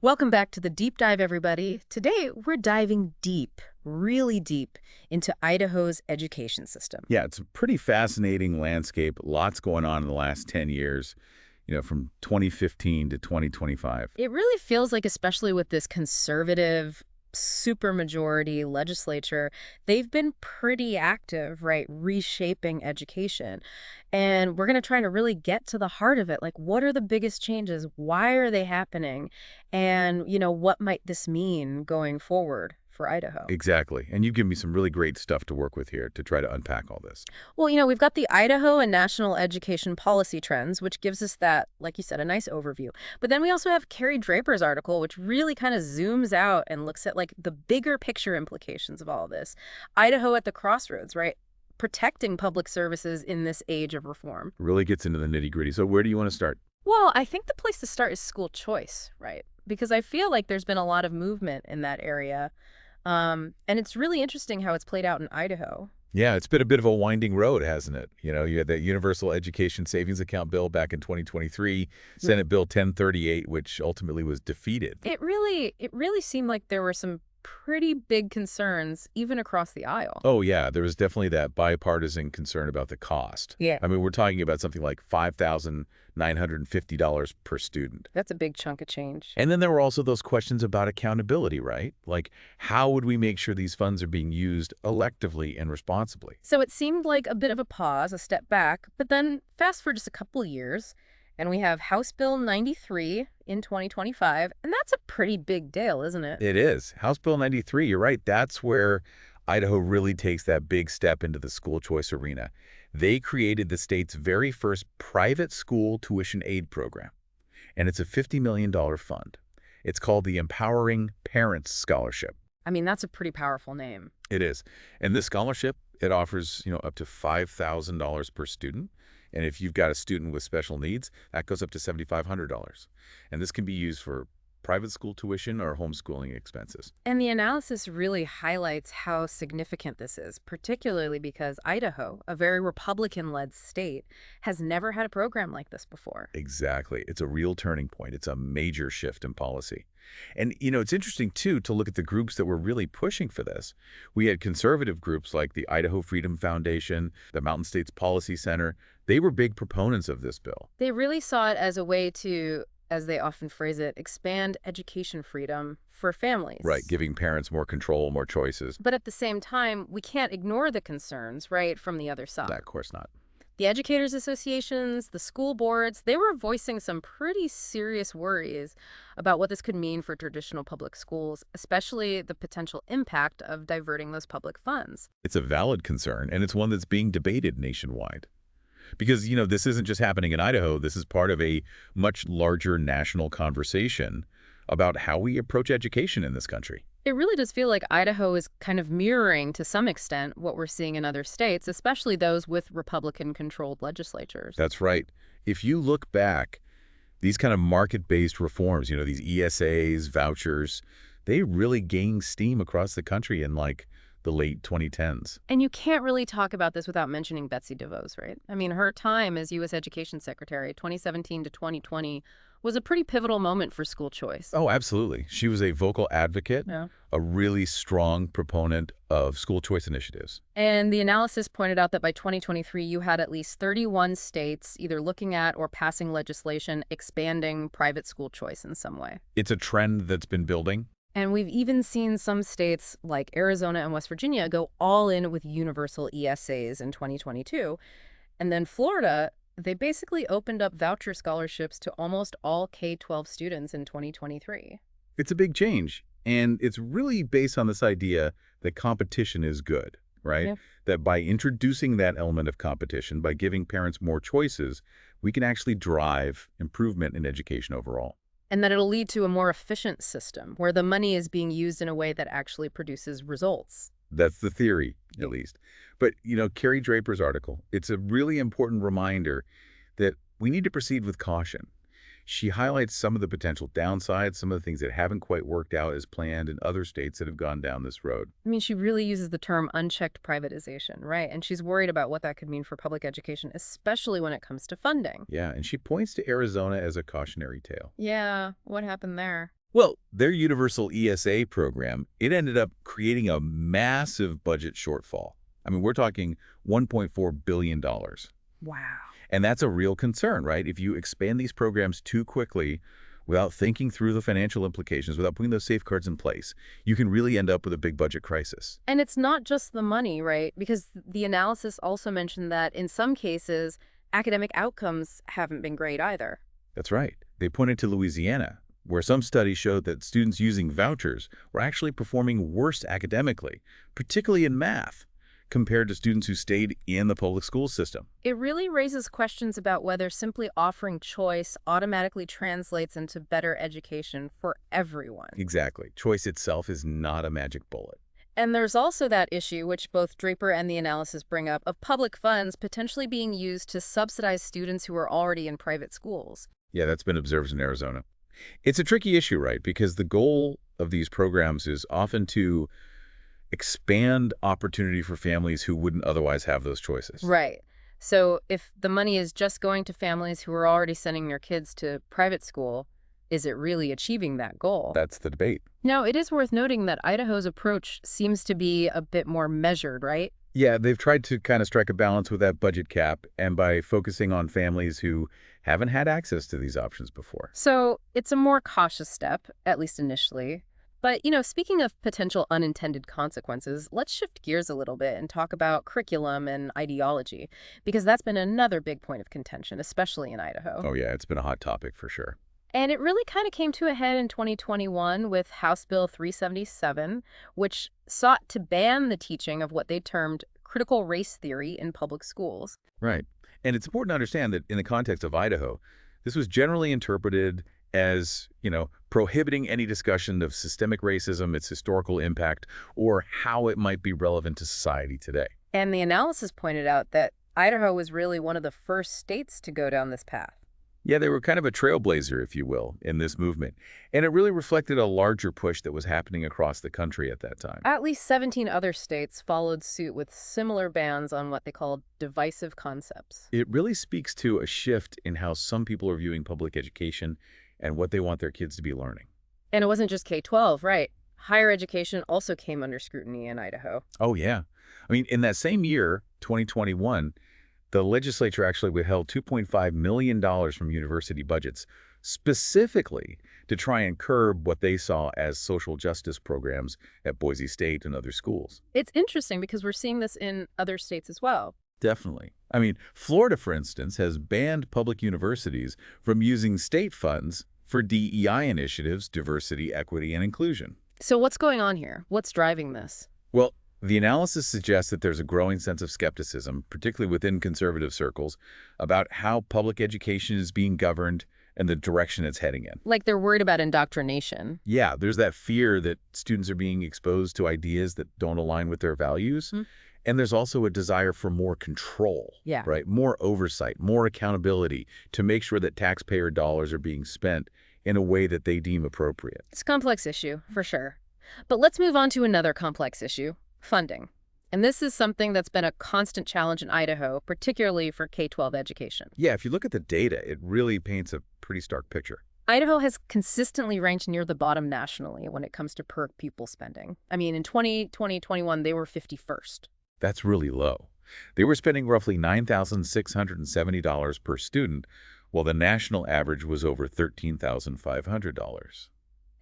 Welcome back to the Deep Dive, everybody. Today, we're diving deep, really deep, into Idaho's education system. Yeah, it's a pretty fascinating landscape. Lots going on in the last 10 years, from 2015 to 2025. It really feels like, especially with this conservative supermajority legislature, they've been pretty active, right, reshaping education. And we're going to try to really get to the heart of it. Like, what are the biggest changes? Why are they happening? And, what might this mean going forward for Idaho? Exactly. And you give me some really great stuff to work with here to try to unpack all this. Well, we've got the Idaho and National Education Policy Trends, which gives us that, like you said, a nice overview. But then we also have Carrie Draper's article, which really kind of zooms out and looks at like the bigger picture implications of all of this. Idaho at the crossroads, right? Protecting public services in this age of reform. Really gets into the nitty-gritty. So where do you want to start? Well, I think the place to start is school choice, right? Because I feel like there's been a lot of movement in that area. And it's really interesting how it's played out in Idaho. Yeah, it's been a bit of a winding road, hasn't it? You had that Universal Education Savings Account bill back in 2023, Senate Bill 1038, which ultimately was defeated. It really seemed like there were some pretty big concerns even across the aisle. Oh, yeah, there was definitely that bipartisan concern about the cost. Yeah. I mean, we're talking about something like $5,950 per student. That's a big chunk of change. And then there were also those questions about accountability, right? Like, how would we make sure these funds are being used electively and responsibly? So it seemed like a bit of a pause, a step back, but then fast for just a couple of years, and we have House Bill 93 in 2025, and that's a pretty big deal, isn't it? It is. House Bill 93, you're right. That's where Idaho really takes that big step into the school choice arena. They created the state's very first private school tuition aid program, and it's a $50 million fund. It's called the Empowering Parents Scholarship. I mean, that's a pretty powerful name. It is. And this scholarship, it offers, up to $5,000 per student. And if you've got a student with special needs, that goes up to $7,500. And this can be used for private school tuition or homeschooling expenses. And the analysis really highlights how significant this is, particularly because Idaho, a very Republican-led state, has never had a program like this before. Exactly. It's a real turning point. It's a major shift in policy. And, it's interesting, too, to look at the groups that were really pushing for this. We had conservative groups like the Idaho Freedom Foundation, the Mountain States Policy Center. They were big proponents of this bill. They really saw it as a way to, as they often phrase it, expand education freedom for families. Right, giving parents more control, more choices. But at the same time, we can't ignore the concerns, right, from the other side. Of course not. The educators associations, the school boards, they were voicing some pretty serious worries about what this could mean for traditional public schools, especially the potential impact of diverting those public funds. It's a valid concern, and it's one that's being debated nationwide. Because, this isn't just happening in Idaho. This is part of a much larger national conversation about how we approach education in this country. It really does feel like Idaho is kind of mirroring, to some extent, what we're seeing in other states, especially those with Republican-controlled legislatures. That's right. If you look back, these kind of market-based reforms, these ESAs, vouchers, they really gained steam across the country in, the late 2010s. And you can't really talk about this without mentioning Betsy DeVos, right? I mean, her time as U.S. Education Secretary, 2017 to 2020, was a pretty pivotal moment for school choice. Oh, absolutely. She was a vocal advocate, Yeah. a really strong proponent of school choice initiatives. And the analysis pointed out that by 2023, you had at least 31 states either looking at or passing legislation expanding private school choice in some way. It's a trend that's been building. And we've even seen some states like Arizona and West Virginia go all in with universal ESAs in 2022. And then Florida, they basically opened up voucher scholarships to almost all K-12 students in 2023. It's a big change, and it's really based on this idea that competition is good, right? Yeah. That by introducing that element of competition, by giving parents more choices, we can actually drive improvement in education overall. And that it'll lead to a more efficient system where the money is being used in a way that actually produces results. That's the theory, at least. But, Carrie Draper's article, it's a really important reminder that we need to proceed with caution. She highlights some of the potential downsides, some of the things that haven't quite worked out as planned in other states that have gone down this road. I mean, she really uses the term unchecked privatization, right? And she's worried about what that could mean for public education, especially when it comes to funding. Yeah, and she points to Arizona as a cautionary tale. Yeah, what happened there? Well, their universal ESA program, it ended up creating a massive budget shortfall. I mean, we're talking $1.4 billion. Wow. And that's a real concern, right? If you expand these programs too quickly without thinking through the financial implications, without putting those safeguards in place, you can really end up with a big budget crisis. And it's not just the money, right? Because the analysis also mentioned that in some cases, academic outcomes haven't been great either. That's right. They pointed to Louisiana, where some studies showed that students using vouchers were actually performing worse academically, particularly in math, compared to students who stayed in the public school system. It really raises questions about whether simply offering choice automatically translates into better education for everyone. Exactly. Choice itself is not a magic bullet. And there's also that issue, which both Draper and the analysis bring up, of public funds potentially being used to subsidize students who are already in private schools. Yeah, that's been observed in Arizona. It's a tricky issue, right? Because the goal of these programs is often to expand opportunity for families who wouldn't otherwise have those choices. Right. So if the money is just going to families who are already sending their kids to private school, is it really achieving that goal? That's the debate. Now, it is worth noting that Idaho's approach seems to be a bit more measured, right? Yeah, they've tried to kind of strike a balance with that budget cap and by focusing on families who haven't had access to these options before. So it's a more cautious step, at least initially. But, speaking of potential unintended consequences, let's shift gears a little bit and talk about curriculum and ideology, because that's been another big point of contention, especially in Idaho. Oh yeah, it's been a hot topic for sure. And it really kind of came to a head in 2021 with House Bill 377, which sought to ban the teaching of what they termed critical race theory in public schools. Right. And it's important to understand that in the context of Idaho, this was generally interpreted as, prohibiting any discussion of systemic racism, its historical impact, or how it might be relevant to society today. And the analysis pointed out that Idaho was really one of the first states to go down this path. Yeah, they were kind of a trailblazer, if you will, in this movement. And it really reflected a larger push that was happening across the country at that time. At least 17 other states followed suit with similar bans on what they called divisive concepts. It really speaks to a shift in how some people are viewing public education and what they want their kids to be learning. And it wasn't just K-12, right? Higher education also came under scrutiny in Idaho. Oh, yeah. I mean, in that same year, 2021, the legislature actually withheld $2.5 million from university budgets, specifically to try and curb what they saw as social justice programs at Boise State and other schools. It's interesting because we're seeing this in other states as well. Definitely. I mean, Florida, for instance, has banned public universities from using state funds for DEI initiatives, diversity, equity, and inclusion. So what's going on here? What's driving this? Well, the analysis suggests that there's a growing sense of skepticism, particularly within conservative circles, about how public education is being governed and the direction it's heading in. Like they're worried about indoctrination. Yeah, there's that fear that students are being exposed to ideas that don't align with their values. And there's also a desire for more control, Yeah. right? More oversight, more accountability to make sure that taxpayer dollars are being spent in a way that they deem appropriate. It's a complex issue, for sure. But let's move on to another complex issue, funding. And this is something that's been a constant challenge in Idaho, particularly for K-12 education. Yeah, if you look at the data, it really paints a pretty stark picture. Idaho has consistently ranked near the bottom nationally when it comes to per pupil spending. I mean, in 2021, they were 51st. That's really low. They were spending roughly $9,670 per student, while the national average was over $13,500.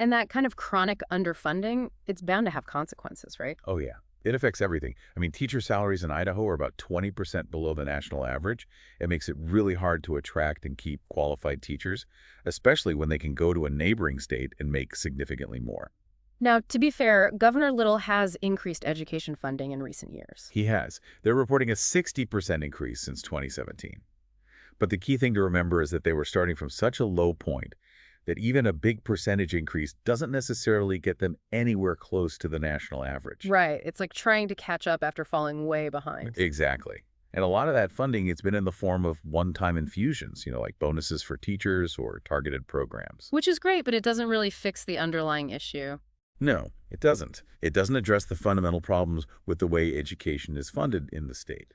And that kind of chronic underfunding, it's bound to have consequences, right? Oh, yeah. It affects everything. I mean, teacher salaries in Idaho are about 20% below the national average. It makes it really hard to attract and keep qualified teachers, especially when they can go to a neighboring state and make significantly more. Now, to be fair, Governor Little has increased education funding in recent years. He has. They're reporting a 60% increase since 2017. But the key thing to remember is that they were starting from such a low point that even a big percentage increase doesn't necessarily get them anywhere close to the national average. Right. It's like trying to catch up after falling way behind. Exactly. And a lot of that funding, it's been in the form of one-time infusions, like bonuses for teachers or targeted programs. Which is great, but it doesn't really fix the underlying issue. No, it doesn't. It doesn't address the fundamental problems with the way education is funded in the state.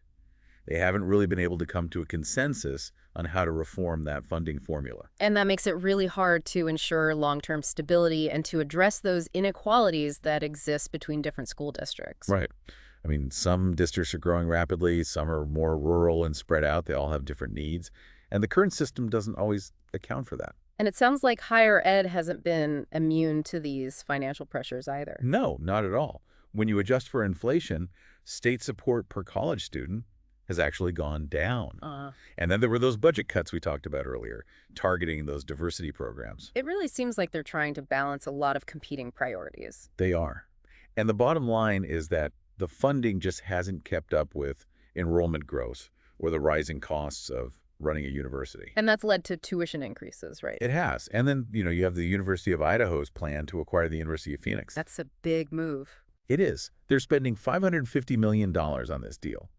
They haven't really been able to come to a consensus on how to reform that funding formula. And that makes it really hard to ensure long-term stability and to address those inequalities that exist between different school districts. Right. I mean, some districts are growing rapidly, some are more rural and spread out. They all have different needs. And the current system doesn't always account for that. And it sounds like higher ed hasn't been immune to these financial pressures either. No, not at all. When you adjust for inflation, state support per college student has actually gone down. And then there were those budget cuts we talked about earlier, targeting those diversity programs. It really seems like they're trying to balance a lot of competing priorities. They are. And the bottom line is that the funding just hasn't kept up with enrollment growth or the rising costs of running a university. And that's led to tuition increases, right? It has. And then, you have the University of Idaho's plan to acquire the University of Phoenix. That's a big move. It is. They're spending $550 million on this deal.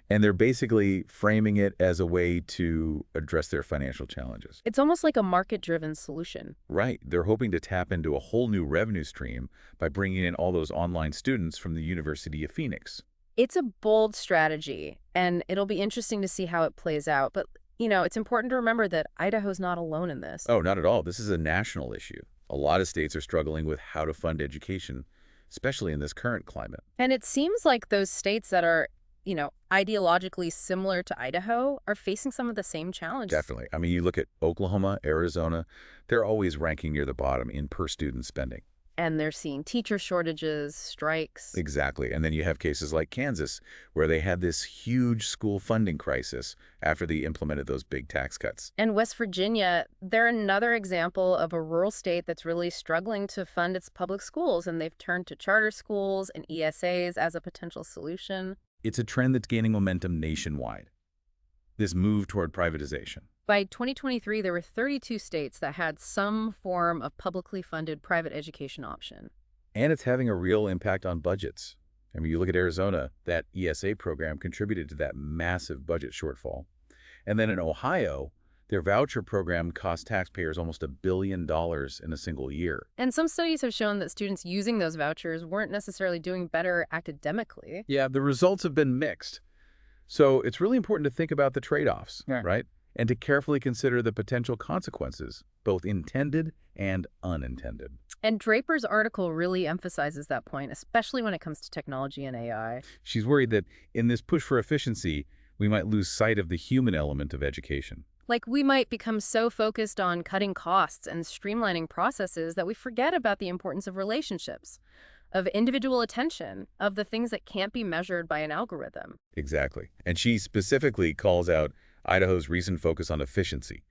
And they're basically framing it as a way to address their financial challenges. It's almost like a market-driven solution. Right. They're hoping to tap into a whole new revenue stream by bringing in all those online students from the University of Phoenix. It's a bold strategy, and it'll be interesting to see how it plays out. But, it's important to remember that Idaho's not alone in this. Oh, not at all. This is a national issue. A lot of states are struggling with how to fund education, especially in this current climate. And it seems like those states that are ideologically similar to Idaho are facing some of the same challenges. Definitely. I mean, you look at Oklahoma, Arizona, they're always ranking near the bottom in per-student spending. And they're seeing teacher shortages, strikes. Exactly. And then you have cases like Kansas, where they had this huge school funding crisis after they implemented those big tax cuts. And West Virginia, they're another example of a rural state that's really struggling to fund its public schools, and they've turned to charter schools and ESAs as a potential solution. It's a trend that's gaining momentum nationwide, this move toward privatization. By 2023, there were 32 states that had some form of publicly funded private education option. And it's having a real impact on budgets. I mean, you look at Arizona, that ESA program contributed to that massive budget shortfall. And then in Ohio, their voucher program cost taxpayers almost $1 billion in a single year. And some studies have shown that students using those vouchers weren't necessarily doing better academically. Yeah, the results have been mixed. So it's really important to think about the trade-offs, right? And to carefully consider the potential consequences, both intended and unintended. And Draper's article really emphasizes that point, especially when it comes to technology and AI. She's worried that in this push for efficiency, we might lose sight of the human element of education. Like, we might become so focused on cutting costs and streamlining processes that we forget about the importance of relationships, of individual attention, of the things that can't be measured by an algorithm. Exactly. And she specifically calls out Idaho's recent focus on efficiency,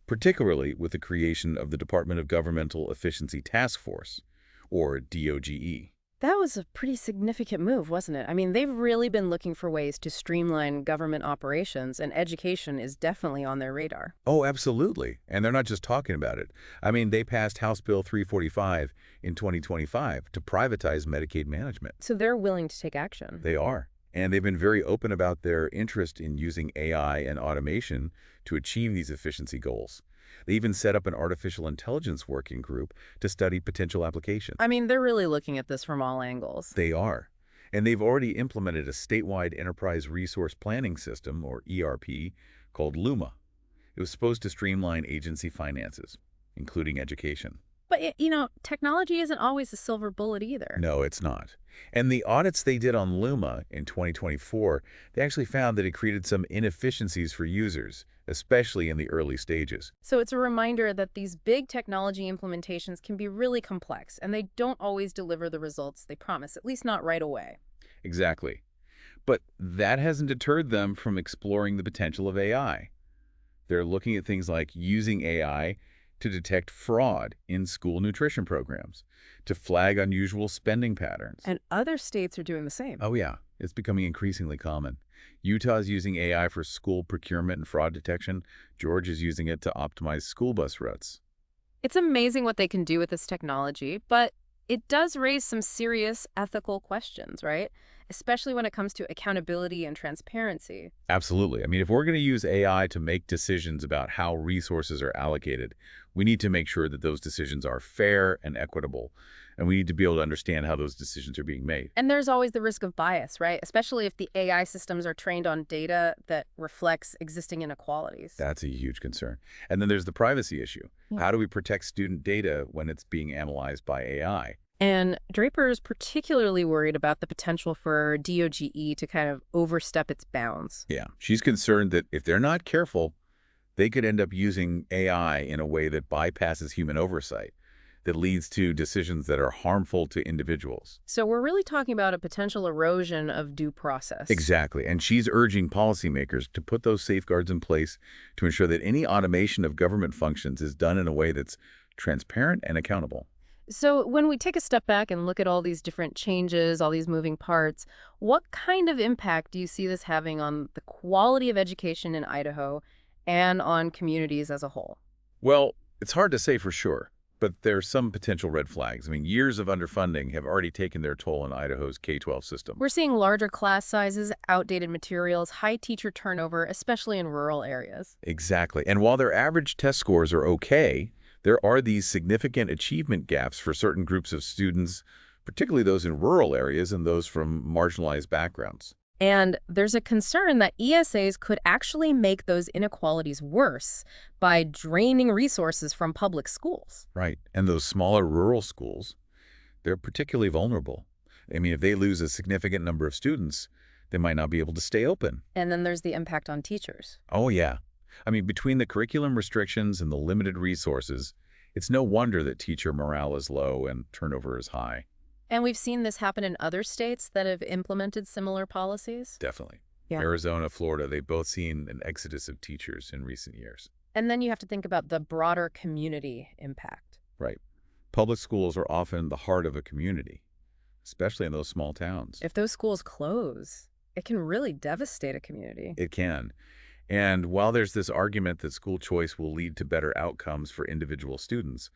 particularly with the creation of the Department of Governmental Efficiency Task Force, or DOGE. That was a pretty significant move, wasn't it? I mean, they've really been looking for ways to streamline government operations, and education is definitely on their radar. Oh, absolutely. And they're not just talking about it. I mean, they passed House Bill 345 in 2025 to privatize Medicaid management. So they're willing to take action. They are. And they've been very open about their interest in using AI and automation to achieve these efficiency goals. They even set up an artificial intelligence working group to study potential applications. I mean, they're really looking at this from all angles. They are. And they've already implemented a statewide enterprise resource planning system, or ERP, called LUMA. It was supposed to streamline agency finances, including education. But, technology isn't always a silver bullet either. No, it's not. And the audits they did on LUMA in 2024, they actually found that it created some inefficiencies for users, especially in the early stages. So it's a reminder that these big technology implementations can be really complex, and they don't always deliver the results they promise, at least not right away. Exactly. But that hasn't deterred them from exploring the potential of AI. They're looking at things like using AI to detect fraud in school nutrition programs, to flag unusual spending patterns. And other states are doing the same. Oh, yeah. It's becoming increasingly common. Utah's using AI for school procurement and fraud detection. Georgia's using it to optimize school bus routes. It's amazing what they can do with this technology, but it does raise some serious ethical questions, right? especially when it comes to accountability and transparency. Absolutely. I mean, if we're going to use AI to make decisions about how resources are allocated, we need to make sure that those decisions are fair and equitable, and we need to be able to understand how those decisions are being made. And there's always the risk of bias, right? Especially if the AI systems are trained on data that reflects existing inequalities. That's a huge concern. And then there's the privacy issue. Yeah. How do we protect student data when it's being analyzed by AI? And Draper is particularly worried about the potential for DOGE to kind of overstep its bounds. Yeah, she's concerned that if they're not careful, they could end up using AI in a way that bypasses human oversight, that leads to decisions that are harmful to individuals. So we're really talking about a potential erosion of due process. Exactly. And she's urging policymakers to put those safeguards in place to ensure that any automation of government functions is done in a way that's transparent and accountable. So when we take a step back and look at all these different changes, all these moving parts, what kind of impact do you see this having on the quality of education in Idaho and on communities as a whole? Well, it's hard to say for sure, but there's some potential red flags. I mean, years of underfunding have already taken their toll on Idaho's K-12 system. We're seeing larger class sizes, outdated materials, high teacher turnover, especially in rural areas. Exactly. And while their average test scores are okay, there are these significant achievement gaps for certain groups of students, particularly those in rural areas and those from marginalized backgrounds. And there's a concern that ESAs could actually make those inequalities worse by draining resources from public schools. Right. And those smaller rural schools, they're particularly vulnerable. I mean, if they lose a significant number of students, they might not be able to stay open. And then there's the impact on teachers. Oh, yeah. I mean, between the curriculum restrictions and the limited resources, it's no wonder that teacher morale is low and turnover is high. And we've seen this happen in other states that have implemented similar policies. Definitely. Yeah. Arizona, Florida, they've both seen an exodus of teachers in recent years. And then you have to think about the broader community impact. Right. Public schools are often the heart of a community, especially in those small towns. If those schools close, it can really devastate a community. It can. And while there's this argument that school choice will lead to better outcomes for individual students,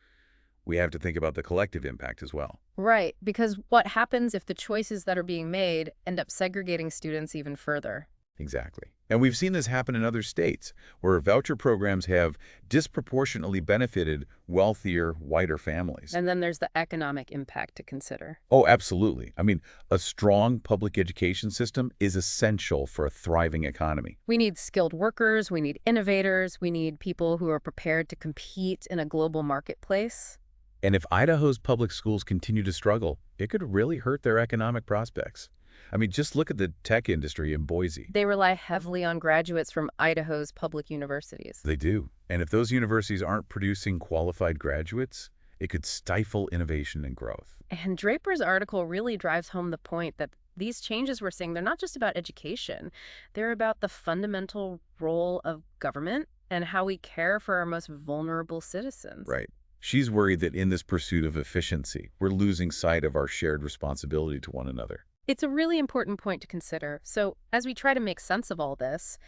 we have to think about the collective impact as well. Right, because what happens if the choices that are being made end up segregating students even further? Exactly. And we've seen this happen in other states, where voucher programs have disproportionately benefited wealthier, whiter families. And then there's the economic impact to consider. Oh, absolutely. I mean, a strong public education system is essential for a thriving economy. We need skilled workers, we need innovators, we need people who are prepared to compete in a global marketplace. And if Idaho's public schools continue to struggle, it could really hurt their economic prospects. I mean, just look at the tech industry in Boise. They rely heavily on graduates from Idaho's public universities. They do. And if those universities aren't producing qualified graduates, it could stifle innovation and growth. And Draper's article really drives home the point that these changes we're seeing, they're not just about education. They're about the fundamental role of government and how we care for our most vulnerable citizens. Right. She's worried that in this pursuit of efficiency, we're losing sight of our shared responsibility to one another. It's a really important point to consider. So as we try to make sense of all this,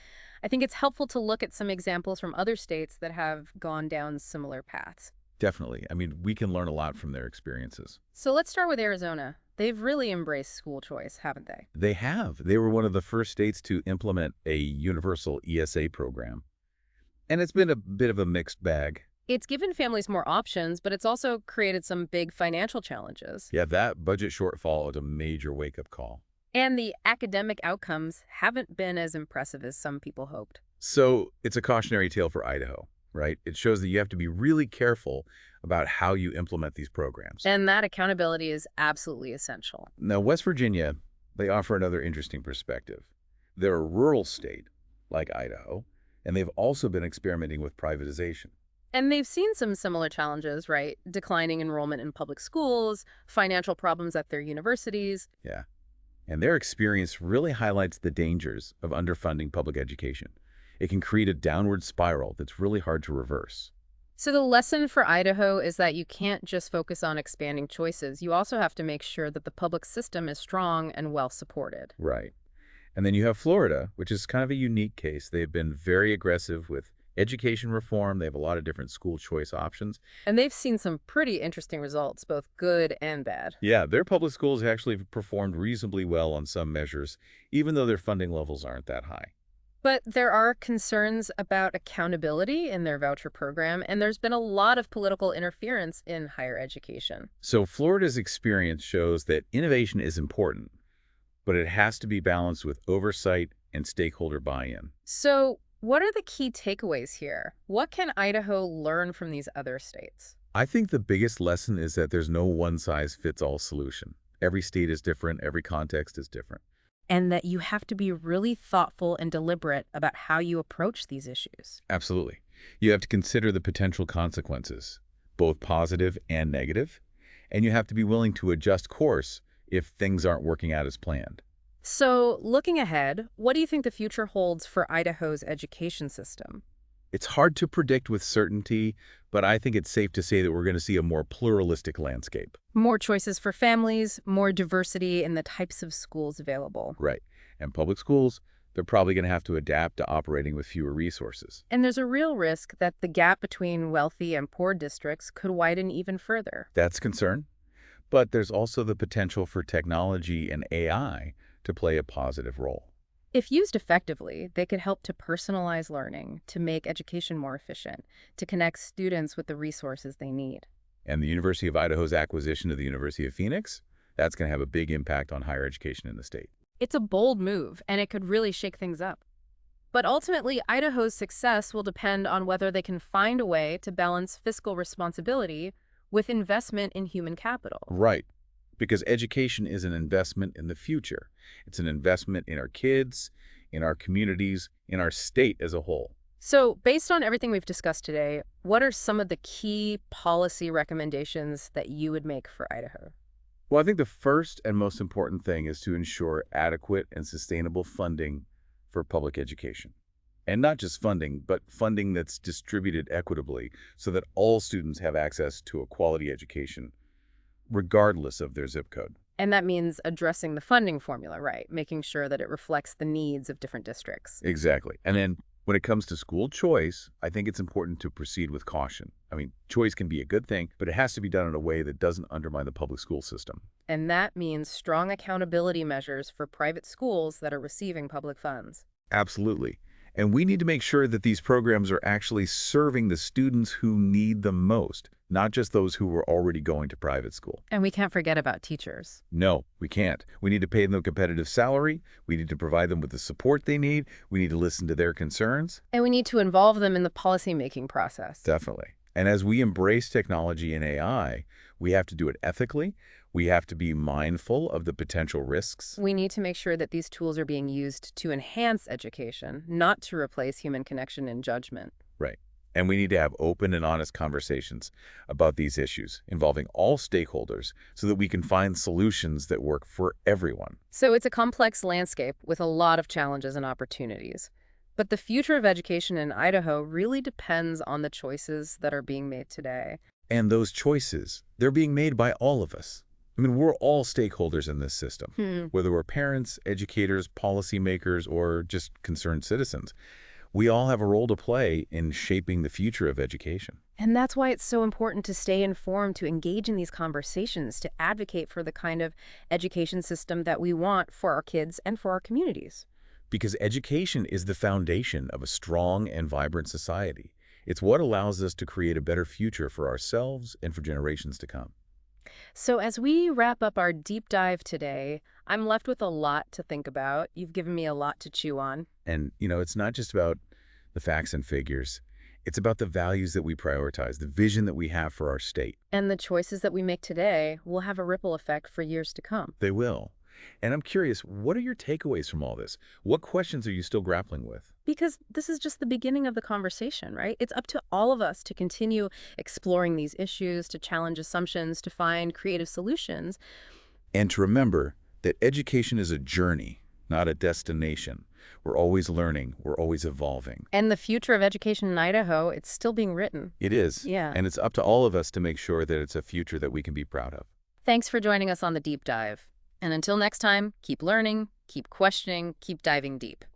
I think it's helpful to look at some examples from other states that have gone down similar paths. Definitely. I mean, we can learn a lot from their experiences. So let's start with Arizona. They've really embraced school choice, haven't they? They have. They were one of the first states to implement a universal ESA program. And it's been a bit of a mixed bag. It's given families more options, but it's also created some big financial challenges. Yeah, that budget shortfall is a major wake-up call. And the academic outcomes haven't been as impressive as some people hoped. So it's a cautionary tale for Idaho, right? It shows that you have to be really careful about how you implement these programs. And that accountability is absolutely essential. Now, West Virginia, they offer another interesting perspective. They're a rural state, like Idaho, and they've also been experimenting with privatization. And they've seen some similar challenges, right? Declining enrollment in public schools, financial problems at their universities. Yeah. And their experience really highlights the dangers of underfunding public education. It can create a downward spiral that's really hard to reverse. So the lesson for Idaho is that you can't just focus on expanding choices. You also have to make sure that the public system is strong and well supported. Right. And then you have Florida, which is kind of a unique case. They've been very aggressive with Education reform, they have a lot of different school choice options. And they've seen some pretty interesting results, both good and bad. Yeah, their public schools actually performed reasonably well on some measures, even though their funding levels aren't that high. But there are concerns about accountability in their voucher program, and there's been a lot of political interference in higher education. So Florida's experience shows that innovation is important, but it has to be balanced with oversight and stakeholder buy-in. So, what are the key takeaways here? What can Idaho learn from these other states? I think the biggest lesson is that there's no one-size-fits-all solution. Every state is different, every context is different. And that you have to be really thoughtful and deliberate about how you approach these issues. Absolutely. You have to consider the potential consequences, both positive and negative, and you have to be willing to adjust course if things aren't working out as planned. So, looking ahead, what do you think the future holds for Idaho's education system? It's hard to predict with certainty, but I think it's safe to say that we're going to see a more pluralistic landscape. More choices for families, more diversity in the types of schools available. Right. And public schools, they're probably going to have to adapt to operating with fewer resources. And there's a real risk that the gap between wealthy and poor districts could widen even further. That's a concern. But there's also the potential for technology and AI to play a positive role. If used effectively, they could help to personalize learning, to make education more efficient, to connect students with the resources they need. And the University of Idaho's acquisition of the University of Phoenix, that's going to have a big impact on higher education in the state. It's a bold move, and it could really shake things up. But ultimately, Idaho's success will depend on whether they can find a way to balance fiscal responsibility with investment in human capital. Right. Because education is an investment in the future. It's an investment in our kids, in our communities, in our state as a whole. So, based on everything we've discussed today, what are some of the key policy recommendations that you would make for Idaho? Well, I think the first and most important thing is to ensure adequate and sustainable funding for public education. And not just funding, but funding that's distributed equitably so that all students have access to a quality education, regardless of their zip code. And that means addressing the funding formula, right? Making sure that it reflects the needs of different districts. Exactly. And then when it comes to school choice, I think it's important to proceed with caution. I mean, choice can be a good thing, but it has to be done in a way that doesn't undermine the public school system. And that means strong accountability measures for private schools that are receiving public funds. Absolutely. And we need to make sure that these programs are actually serving the students who need them most, not just those who were already going to private school. And we can't forget about teachers. No, we can't. We need to pay them a competitive salary. We need to provide them with the support they need. We need to listen to their concerns. And we need to involve them in the policymaking process. Definitely. And as we embrace technology and AI, we have to do it ethically. We have to be mindful of the potential risks. We need to make sure that these tools are being used to enhance education, not to replace human connection and judgment. Right. And we need to have open and honest conversations about these issues involving all stakeholders so that we can find solutions that work for everyone. So it's a complex landscape with a lot of challenges and opportunities. But the future of education in Idaho really depends on the choices that are being made today. And those choices, they're being made by all of us. I mean, we're all stakeholders in this system, whether we're parents, educators, policymakers, or just concerned citizens. We all have a role to play in shaping the future of education. And that's why it's so important to stay informed, to engage in these conversations, to advocate for the kind of education system that we want for our kids and for our communities. Because education is the foundation of a strong and vibrant society. It's what allows us to create a better future for ourselves and for generations to come. So as we wrap up our deep dive today, I'm left with a lot to think about. You've given me a lot to chew on. And, it's not just about the facts and figures. It's about the values that we prioritize, the vision that we have for our state. And the choices that we make today will have a ripple effect for years to come. They will. And I'm curious, what are your takeaways from all this? What questions are you still grappling with? Because this is just the beginning of the conversation, right? It's up to all of us to continue exploring these issues, to challenge assumptions, to find creative solutions. And to remember that education is a journey, not a destination. We're always learning. We're always evolving. And the future of education in Idaho, it's still being written. It is. Yeah. And it's up to all of us to make sure that it's a future that we can be proud of. Thanks for joining us on the deep dive. And until next time, keep learning, keep questioning, keep diving deep.